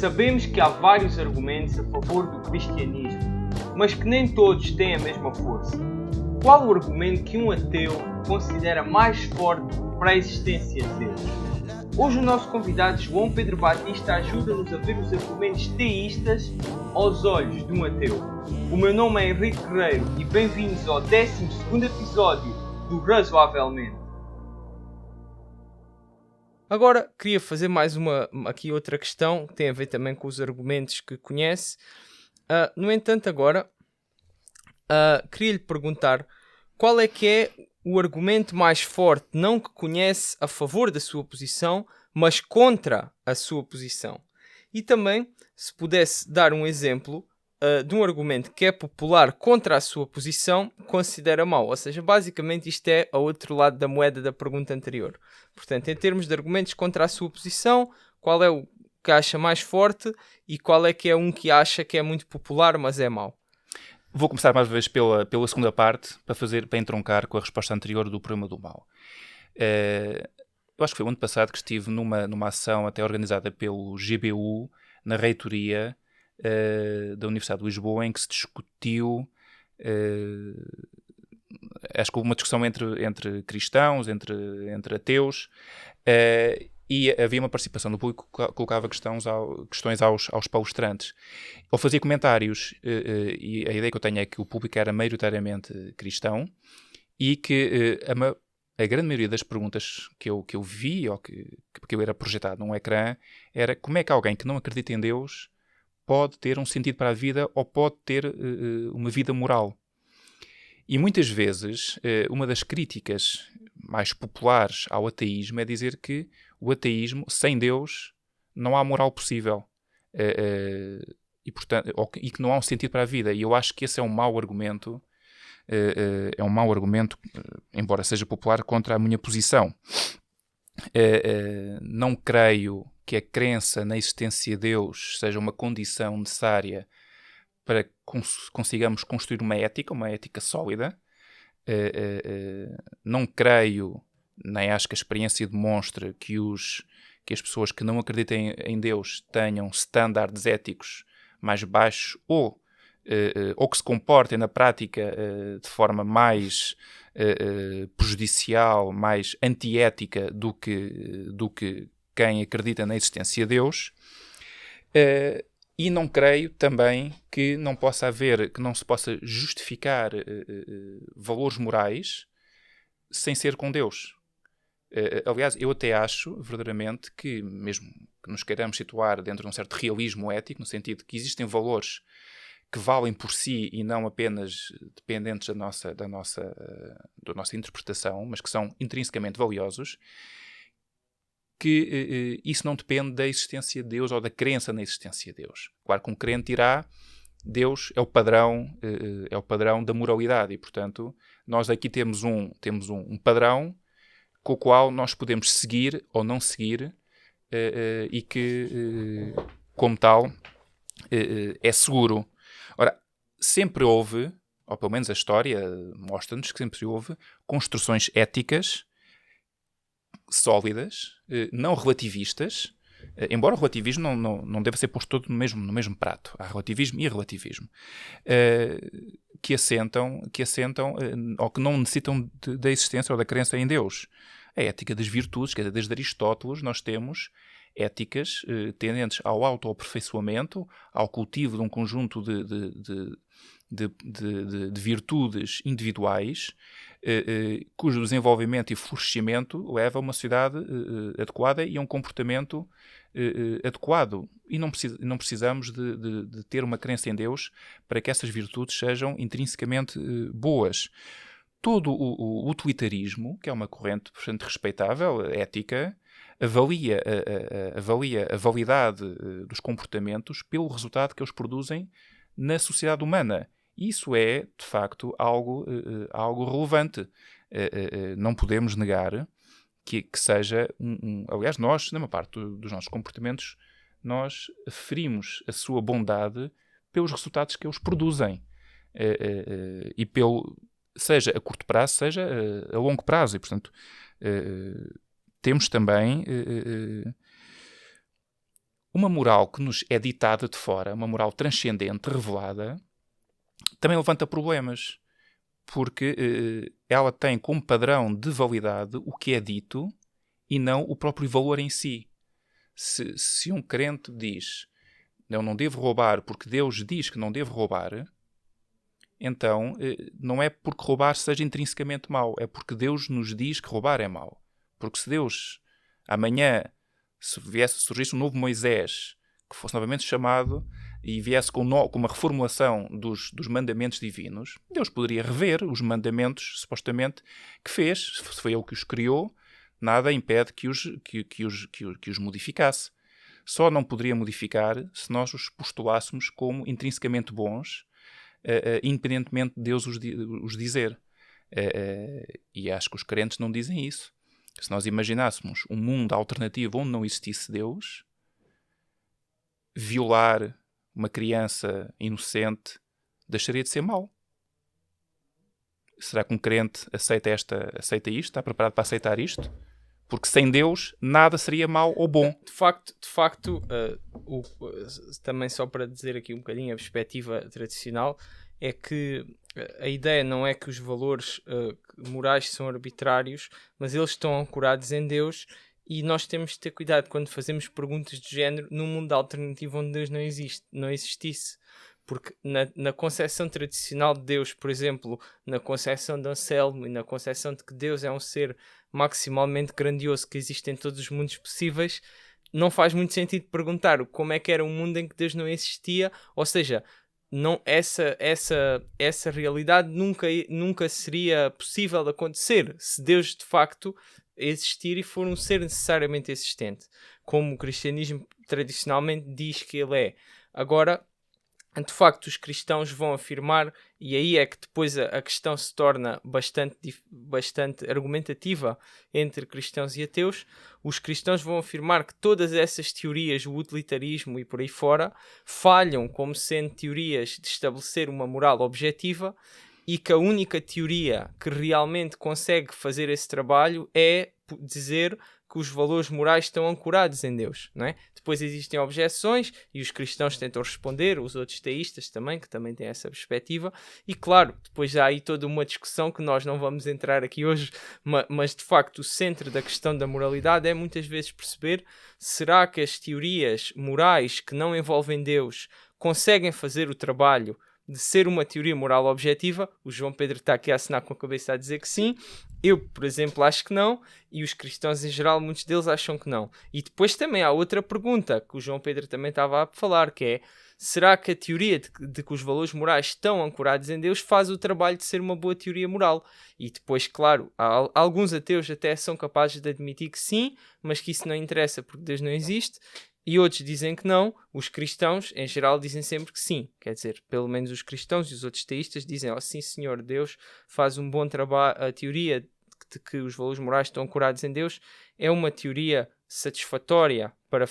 Sabemos que há vários argumentos a favor do cristianismo, mas que nem todos têm a mesma força. Qual o argumento que um ateu considera mais forte para a existência de Deus? Hoje o nosso convidado João Pedro Batista ajuda-nos a ver os argumentos teístas aos olhos de um ateu. O meu nome é Henrique Guerreiro e bem-vindos ao 12º episódio do Razoavelmente. Agora queria fazer mais outra questão que tem a ver também com os argumentos que conhece. No entanto, agora queria lhe perguntar qual é que é o argumento mais forte, não que conhece a favor da sua posição, mas contra a sua posição. E também, se pudesse dar um exemplo de um argumento que é popular contra a sua posição, considera mau. Ou seja, basicamente isto é o outro lado da moeda da pergunta anterior. Portanto, em termos de argumentos contra a sua posição, qual é o que acha mais forte e qual é que é um que acha que é muito popular, mas é mau? Vou começar mais uma vez pela segunda parte, para entroncar com a resposta anterior do problema do mal. Eu acho que foi o ano passado que estive numa ação até organizada pelo GBU, na reitoria da Universidade de Lisboa, em que se discutiu, acho que houve uma discussão entre cristãos, entre ateus, e havia uma participação do público que colocava questões aos palestrantes. Ou fazia comentários, e a ideia que eu tenho é que o público era maioritariamente cristão e que a grande maioria das perguntas que eu vi, ou que eu era projetado num ecrã, era como é que alguém que não acredita em Deus pode ter um sentido para a vida ou pode ter uma vida moral. E muitas vezes, uma das críticas mais populares ao ateísmo é dizer que o ateísmo, sem Deus, não há moral possível. E que não há um sentido para a vida. E eu acho que esse é um mau argumento, embora seja popular, contra a minha posição. Não creio que a crença na existência de Deus seja uma condição necessária para que consigamos construir uma ética sólida. Não creio, nem acho que a experiência demonstre que as pessoas que não acreditem em Deus tenham estándares éticos mais baixos ou que se comportem na prática de forma mais prejudicial, mais antiética do que quem acredita na existência de Deus. E não creio também que não se possa justificar valores morais sem ser com Deus. Aliás, eu até acho, verdadeiramente, que mesmo que nos queiramos situar dentro de um certo realismo ético, no sentido de que existem valores que valem por si e não apenas dependentes da nossa interpretação, mas que são intrinsecamente valiosos, que isso não depende da existência de Deus ou da crença na existência de Deus. Claro que um crente dirá, Deus é o padrão da moralidade e, portanto, nós aqui temos um padrão com o qual nós podemos seguir ou não seguir e que, como tal, é seguro. Ora, sempre houve, ou pelo menos a história mostra-nos que sempre houve, construções éticas sólidas, não relativistas, embora o relativismo não deva ser posto todo no mesmo prato. Há relativismo e relativismo. Que assentam ou que não necessitam da existência ou da crença em Deus. A ética das virtudes, quer dizer, desde Aristóteles nós temos éticas tendentes ao autoaperfeiçoamento, ao cultivo de um conjunto de virtudes individuais, cujo desenvolvimento e florescimento leva a uma sociedade adequada e a um comportamento adequado. E não precisamos de ter uma crença em Deus para que essas virtudes sejam intrinsecamente boas. Todo o utilitarismo, que é uma corrente bastante respeitável, ética, avalia a validade dos comportamentos pelo resultado que eles produzem na sociedade humana. Isso é, de facto, algo relevante. Não podemos negar que seja aliás, nós, na maior parte dos nossos comportamentos, nós aferimos a sua bondade pelos resultados que eles produzem. E seja a curto prazo, seja a longo prazo. E, portanto, temos também uma moral que nos é ditada de fora, uma moral transcendente, revelada, também levanta problemas, porque ela tem como padrão de validade o que é dito e não o próprio valor em si. Se um crente diz, eu não devo roubar porque Deus diz que não devo roubar, então não é porque roubar seja intrinsecamente mau, é porque Deus nos diz que roubar é mau. Porque se Deus, amanhã, se surgisse um novo Moisés, que fosse novamente chamado e viesse com uma reformulação dos mandamentos divinos, Deus poderia rever os mandamentos, supostamente, que fez. Se foi Ele que os criou, nada impede que os modificasse. Só não poderia modificar se nós os postulássemos como intrinsecamente bons, independentemente de Deus os dizer. E acho que os crentes não dizem isso. Se nós imaginássemos um mundo alternativo onde não existisse Deus, violar uma criança inocente deixaria de ser mau. Será que um crente aceita isto? Está preparado para aceitar isto? Porque sem Deus nada seria mau ou bom. De facto, também só para dizer aqui um bocadinho a perspectiva tradicional, é que a ideia não é que os valores morais são arbitrários, mas eles estão ancorados em Deus, e nós temos de ter cuidado quando fazemos perguntas do género num mundo alternativo onde Deus não existisse. Porque na concepção tradicional de Deus, por exemplo, na concepção de Anselmo e na concepção de que Deus é um ser maximalmente grandioso que existe em todos os mundos possíveis, não faz muito sentido perguntar como é que era um mundo em que Deus não existia. Ou seja, não, essa realidade nunca seria possível de acontecer se Deus de facto existir e for um ser necessariamente existente, como o cristianismo tradicionalmente diz que ele é. Agora, de facto, os cristãos vão afirmar, e aí é que depois a questão se torna bastante argumentativa entre cristãos e ateus. Os cristãos vão afirmar que todas essas teorias, o utilitarismo e por aí fora, falham como sendo teorias de estabelecer uma moral objetiva, e que a única teoria que realmente consegue fazer esse trabalho é dizer que os valores morais estão ancorados em Deus, não é? Depois existem objeções e os cristãos tentam responder, os outros teístas também, que também têm essa perspectiva, e claro, depois há aí toda uma discussão que nós não vamos entrar aqui hoje, mas de facto o centro da questão da moralidade é muitas vezes perceber: será que as teorias morais que não envolvem Deus conseguem fazer o trabalho de ser uma teoria moral objetiva? O João Pedro está aqui a assinar com a cabeça a dizer que sim. Eu, por exemplo, acho que não, e os cristãos em geral, muitos deles acham que não. E depois também há outra pergunta que o João Pedro também estava a falar, que é: será que a teoria de que os valores morais estão ancorados em Deus faz o trabalho de ser uma boa teoria moral? E depois, claro, alguns ateus até são capazes de admitir que sim, mas que isso não interessa porque Deus não existe. E outros dizem que não. Os cristãos, em geral, dizem sempre que sim. Quer dizer, pelo menos os cristãos e os outros teístas dizem: oh, sim, senhor, Deus faz um bom trabalho. A teoria de que os valores morais estão ancorados em Deus é uma teoria satisfatória para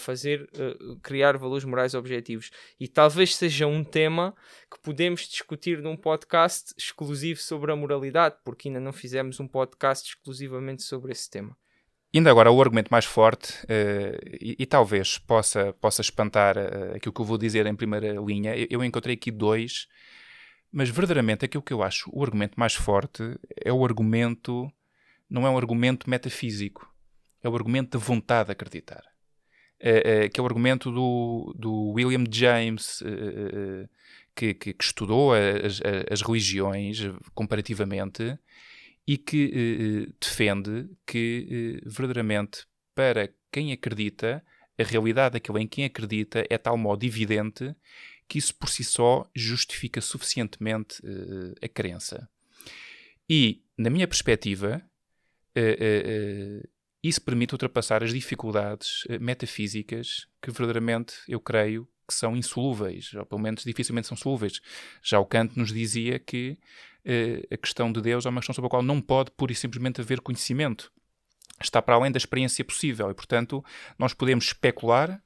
criar valores morais objetivos. E talvez seja um tema que podemos discutir num podcast exclusivo sobre a moralidade, porque ainda não fizemos um podcast exclusivamente sobre esse tema. Indo agora ao argumento mais forte, e talvez possa espantar aquilo que eu vou dizer em primeira linha, eu encontrei aqui dois, mas verdadeiramente aquilo que eu acho o argumento mais forte é o argumento, não é um argumento metafísico, é o argumento da vontade de acreditar. Que é o argumento do William James, que estudou as religiões comparativamente, e que defende que, verdadeiramente, para quem acredita, a realidade daquele em quem acredita é tal modo evidente que isso por si só justifica suficientemente a crença. E, na minha perspectiva, isso permite ultrapassar as dificuldades metafísicas que, verdadeiramente, eu creio que são insolúveis, ou pelo menos dificilmente são solúveis. Já o Kant nos dizia que a questão de Deus é uma questão sobre a qual não pode pura e simplesmente haver conhecimento. Está para além da experiência possível e, portanto, nós podemos especular,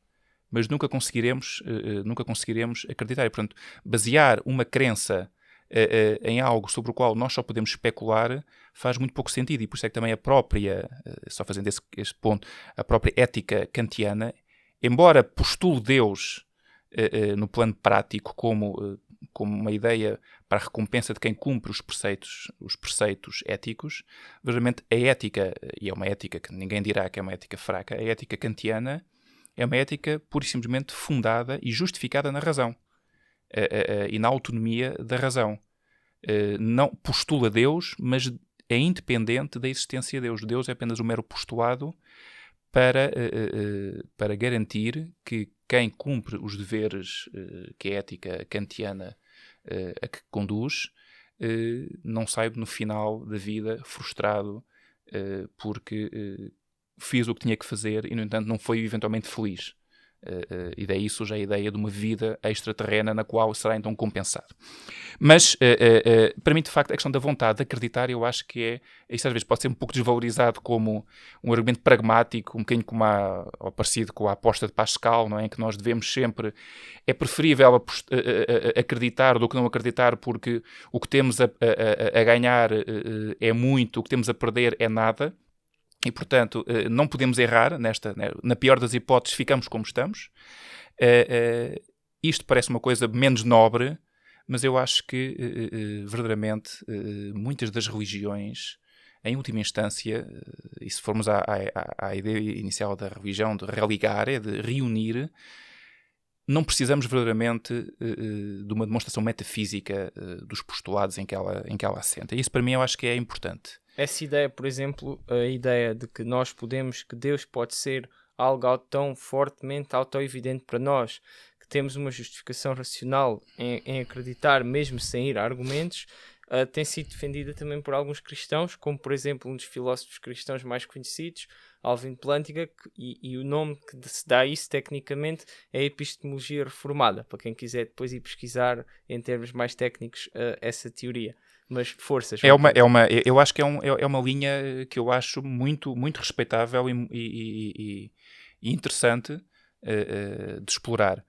mas nunca conseguiremos acreditar. E, portanto, basear uma crença em algo sobre o qual nós só podemos especular faz muito pouco sentido. E por isso é que também a própria, só fazendo esse ponto, a própria ética kantiana embora postule Deus no plano prático como uma ideia para a recompensa de quem cumpre os preceitos éticos, verdadeiramente a ética, e é uma ética que ninguém dirá que é uma ética fraca, a ética kantiana é uma ética pura e simplesmente fundada e justificada na razão e na autonomia da razão. Não postula Deus, mas é independente da existência de Deus. Deus é apenas um mero postulado para garantir que quem cumpre os deveres que a ética kantiana a que conduz não saiba no final da vida frustrado porque fez o que tinha que fazer e, no entanto, não foi eventualmente feliz. E daí surge a ideia de uma vida extraterrena na qual será então compensado. Mas, para mim, de facto, a questão da vontade de acreditar, eu acho que isso às vezes pode ser um pouco desvalorizado como um argumento pragmático, um bocadinho como ou parecido com a aposta de Pascal, não é? Em que nós devemos sempre, é preferível acreditar do que não acreditar, porque o que temos a ganhar é muito, o que temos a perder é nada. E, portanto, não podemos errar na pior das hipóteses, ficamos como estamos. Isto parece uma coisa menos nobre, mas eu acho que, verdadeiramente, muitas das religiões, em última instância, e se formos à ideia inicial da religião, de religare, de reunir, não precisamos verdadeiramente de uma demonstração metafísica dos postulados em que ela assenta. Isso, para mim, eu acho que é importante. Essa ideia, por exemplo, a ideia de que que Deus pode ser algo tão fortemente auto-evidente para nós, que temos uma justificação racional em acreditar, mesmo sem ir a argumentos, tem sido defendida também por alguns cristãos, como, por exemplo, um dos filósofos cristãos mais conhecidos, Alvin Plantinga, e o nome que se dá a isso, tecnicamente, é a epistemologia reformada, para quem quiser depois ir pesquisar, em termos mais técnicos, essa teoria. Mas forças. Eu acho que é uma linha que eu acho muito, muito respeitável e interessante de explorar.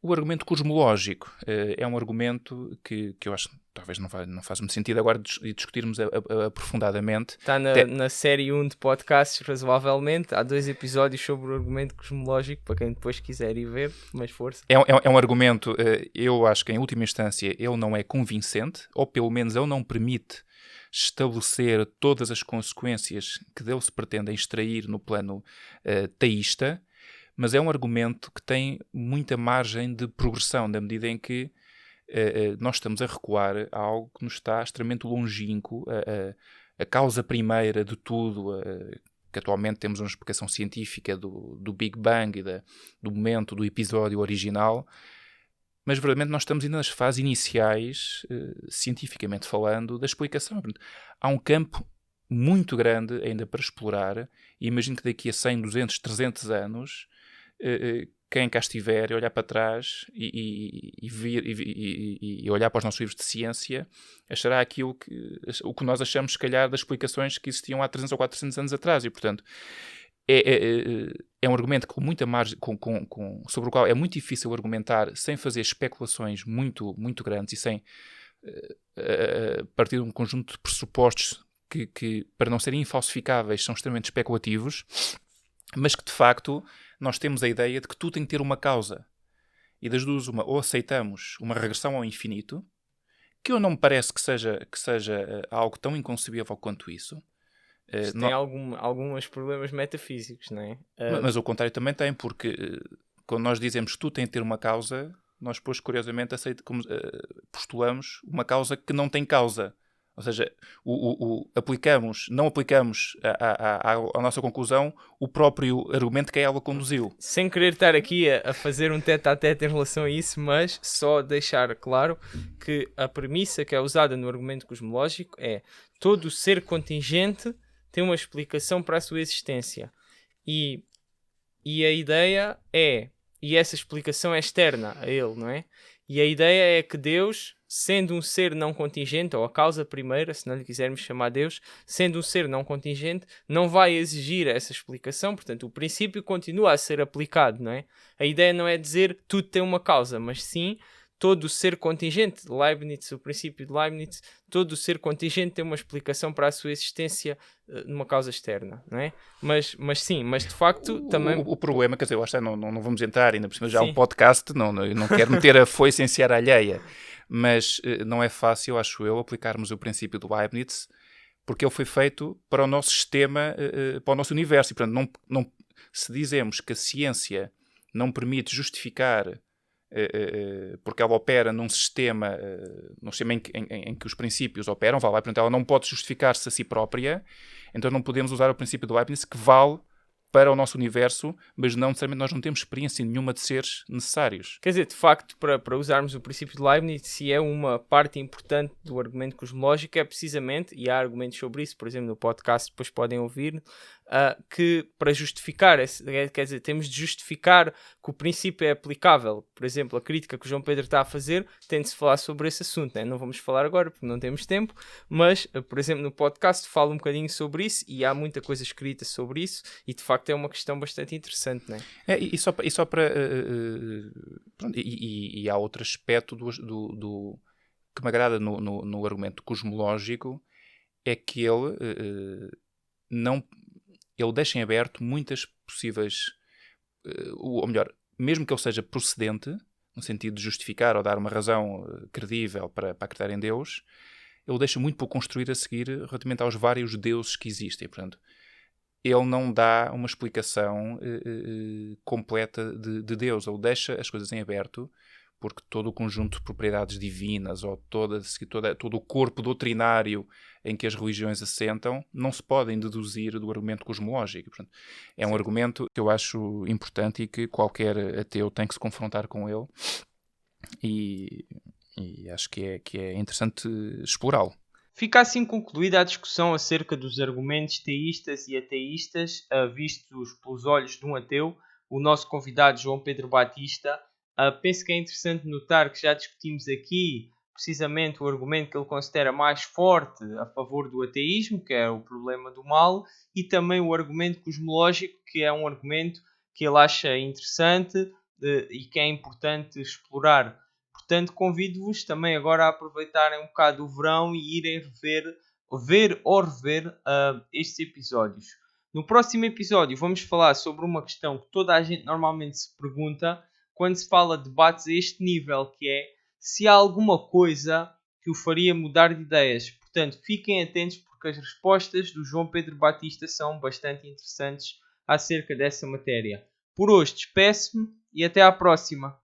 O argumento cosmológico é um argumento que eu acho que talvez não faz muito sentido agora discutirmos aprofundadamente. Está na série 1 de podcasts, razoavelmente. Há 2 episódios sobre o argumento cosmológico, para quem depois quiser ir ver, mas força. É um argumento, eu acho que em última instância ele não é convincente, ou pelo menos ele não permite estabelecer todas as consequências que dele se pretendem extrair no plano teísta, mas é um argumento que tem muita margem de progressão, na medida em que nós estamos a recuar a algo que nos está extremamente longínquo, a causa primeira de tudo, que atualmente temos uma explicação científica do Big Bang e do momento do episódio original, mas verdadeiramente nós estamos ainda nas fases iniciais, cientificamente falando, da explicação. Há um campo muito grande ainda para explorar, e imagino que daqui a 100, 200, 300 anos quem cá estiver e olhar para trás e olhar para os nossos livros de ciência achará aquilo o que nós achamos, se calhar, das explicações que existiam há 300 ou 400 anos atrás. E, portanto, é um argumento com muita margem, sobre o qual é muito difícil argumentar sem fazer especulações muito, muito grandes e sem partir de um conjunto de pressupostos que, para não serem infalsificáveis, são extremamente especulativos, mas que, de facto, nós temos a ideia de que tudo tem que ter uma causa. E das duas, ou aceitamos uma regressão ao infinito, que eu não me parece que seja algo tão inconcebível quanto isso. Tem alguns problemas metafísicos, não é? Mas o contrário também tem, porque quando nós dizemos que tudo tem que ter uma causa, nós depois, curiosamente, postulamos uma causa que não tem causa. Ou seja, não aplicamos à nossa conclusão o próprio argumento que ela conduziu. Sem querer estar aqui a fazer um tete-a-tete em relação a isso, mas só deixar claro que a premissa que é usada no argumento cosmológico é: todo ser contingente tem uma explicação para a sua existência. E a ideia e essa explicação é externa a ele, não é? E a ideia é que Deus, sendo um ser não contingente, ou a causa primeira, se não lhe quisermos chamar Deus, sendo um ser não contingente, não vai exigir essa explicação. Portanto, o princípio continua a ser aplicado, não é? A ideia não é dizer tudo tem uma causa, mas sim todo o ser contingente, Leibniz, o princípio de Leibniz, todo o ser contingente tem uma explicação para a sua existência numa causa externa, não é? Mas sim, mas de facto também... O problema, quer dizer, eu acho que não vamos entrar, ainda por cima já é um Sim. podcast, eu não quero meter a foice em seara alheia, mas não é fácil, acho eu, aplicarmos o princípio do Leibniz, porque ele foi feito para o nosso sistema, para o nosso universo, e portanto, se dizemos que a ciência não permite justificar porque ela opera num sistema em que os princípios operam, portanto, ela não pode justificar-se a si própria, então não podemos usar o princípio do Leibniz que vale para o nosso universo, mas não necessariamente nós não temos experiência nenhuma de seres necessários. Quer dizer, de facto, para usarmos o princípio de Leibniz, se é uma parte importante do argumento cosmológico, é precisamente, e há argumentos sobre isso, por exemplo, no podcast, depois podem ouvir, que para justificar, quer dizer, temos de justificar que o princípio é aplicável. Por exemplo, a crítica que o João Pedro está a fazer, tem de se falar sobre esse assunto, né? Não vamos falar agora porque não temos tempo, mas, por exemplo, no podcast falo um bocadinho sobre isso e há muita coisa escrita sobre isso e de facto é uma questão bastante interessante, né? E só para pronto, e há outro aspecto do que me agrada no argumento cosmológico, é que ele deixa em aberto muitas possíveis, ou melhor, mesmo que ele seja procedente, no sentido de justificar ou dar uma razão credível para acreditar em Deus, ele deixa muito por construir a seguir relativamente aos vários deuses que existem. Portanto, ele não dá uma explicação completa de Deus. Ele deixa as coisas em aberto, porque todo o conjunto de propriedades divinas ou todo o corpo doutrinário em que as religiões assentam não se podem deduzir do argumento cosmológico. Portanto, é um argumento que eu acho importante e que qualquer ateu tem que se confrontar com ele e acho que é interessante explorá-lo. Fica assim concluída a discussão acerca dos argumentos teístas e ateístas vistos pelos olhos de um ateu. O nosso convidado João Pedro Batista. Penso que é interessante notar que já discutimos aqui precisamente o argumento que ele considera mais forte a favor do ateísmo, que é o problema do mal, e também o argumento cosmológico, que é um argumento que ele acha interessante e que é importante explorar. Portanto, convido-vos também agora a aproveitarem um bocado o verão e irem ver estes episódios. No próximo episódio vamos falar sobre uma questão que toda a gente normalmente se pergunta quando se fala de debates a este nível, que é se há alguma coisa que o faria mudar de ideias. Portanto, fiquem atentos porque as respostas do João Pedro Batista são bastante interessantes acerca dessa matéria. Por hoje, despeço-me e até à próxima.